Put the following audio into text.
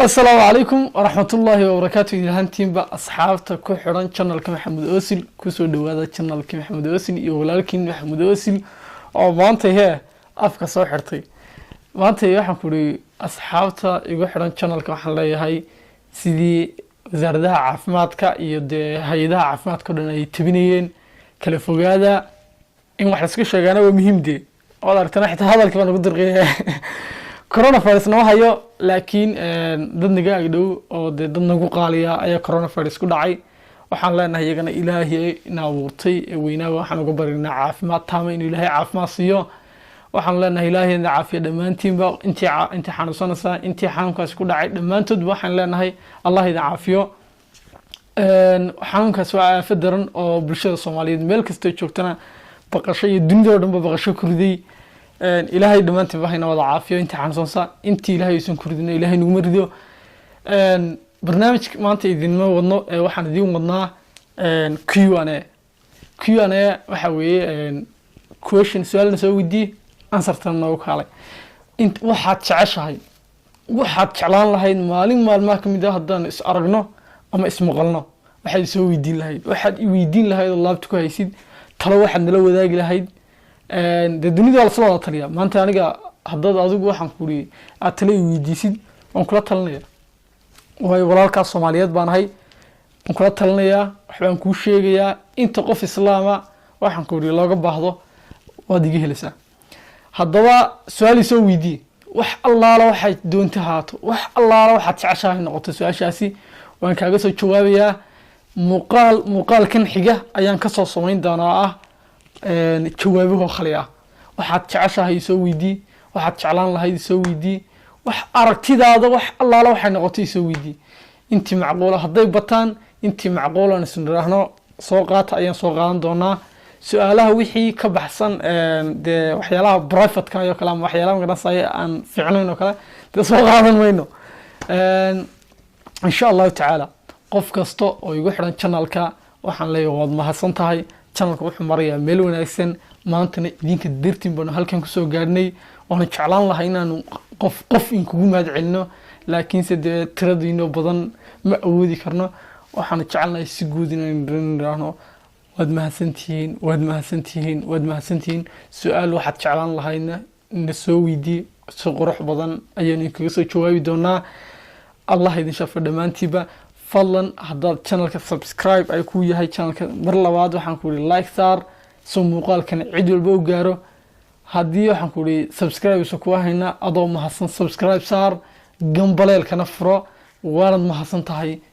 السلام عليكم ورحمة الله وبركاته. إذا هنتين بأصحابته كحران channel محمد أوسل كسر دوادا channel محمد أوسل يولاركين محمد أوسل أو مانته هي أفكار صحرتي مانته يحن كوري أصحابته يكحران channel كمحلي هاي سيدي زردها عفماتك يد هيدا عفماتك لنا يتبنيين كالفوجادا إن واحد سكش شجعنا ومهم دي والله ارتنحت هذا الكلام نقدر غير كورونا فيروس نوهايو laakiin dad naga agdhow oo dad nagu qaaliya ayaa corona virus ku dhacay waxaan leenahay iyagana ilaahay ina abuurtay weynaa waxaan uga barinaa caafimaad taama in ilaahay caafimaad siiyo waxaan leenahay ilaahay ina caafiyo dhamaantiinba intii xanuunsanaysa intii xanuunkaas ku dhacay dhamaantood waxaan leenahay Allah ida caafiyo xanuunkaas waa aafad daran oo bulshada Soomaaliyeed meel kasta joogtana baqasho iyo dunida oo dhan baqasho ku riday إلهي دمانتي بحينا وضع عافية انتي حانسونسا انتي إلهي يسون كردنا إلهي نمردو برنامج مانتي إذن ما وضنا وحنا ديو وضنا Q&A وحاوي question سؤال نسوي دي answer تنوك علي انت waxaad jeceshahay waxaad jeclaan lahayd maalin maalmaha kamid ah hadaan is aragno ama is maqalno waxaad soo weydiin lahayd waxaad i weydiin lahayd laabta ku haysid talo waxaad nala wadaagi lahayd dunida la soo taliya maanta aniga hadad adigu waxaan ku ri aad talo weydiisid aan kula talinaya way walaalka Soomaaliyeed baan ahay aan kula talinaya waxaan ku sheegayaa inta qof islaama waxaan ku ri looga baahdo waad iga helaysaa hadaba su'aal soo weydii wax allaala waxay doonta haato wax allaala waxaad jeceshahay noqoto su'aashaasi waan kaaga soo jawaabayaa muuqaalkan xiga ayaan ka soo samayn doonaa jawaabaha khaliya waxaad jeceshahay soo weydii waxaad jeclaan lahayd soo weydii wax aragtidaada wax allaala waxay noqotay soo weydii intii macquul haday bataan intii macquul aan isniraahno soo qaata ayaan soo qaadan doonaa su'aalaha wixii ka baxsan waxyaalaha private ka iyo kala waxyaalaha ganacsiga aan fiicnayn oo kale soo qaadan weyno insha Allah ta'ala qof kasto oo igu xiran channelka waxaan leeyahay waad mahadsan tahay channelka wuxuu marayaa meel wanaagsan maantana idinka dirtiin baan halkan ku soo gaarnay waxaan jeclaan lahaa inaan qof in kugu mahad celino laakiin sidee tiradiino badan ma awoodi karno waxaan jecelnahay si guud inaan raahno waad mahadsantihiin su'aal waxaad jeclaan lahaydna in soo weydii soo qurux badan ayaan kaga soo jawaabi doonaa Allah idin shafo dhamaantiiba fadlan haddaad channelka subscribe ay ku yahay channelka mar labaad waxaan ku ri like star soo muuqaalkan cid walba u gaaro haddii waxaan ku ri subscribe soo ku hayna adoo mahadsan subscribe saar gambaleelkana furo waanad mahadsan tahay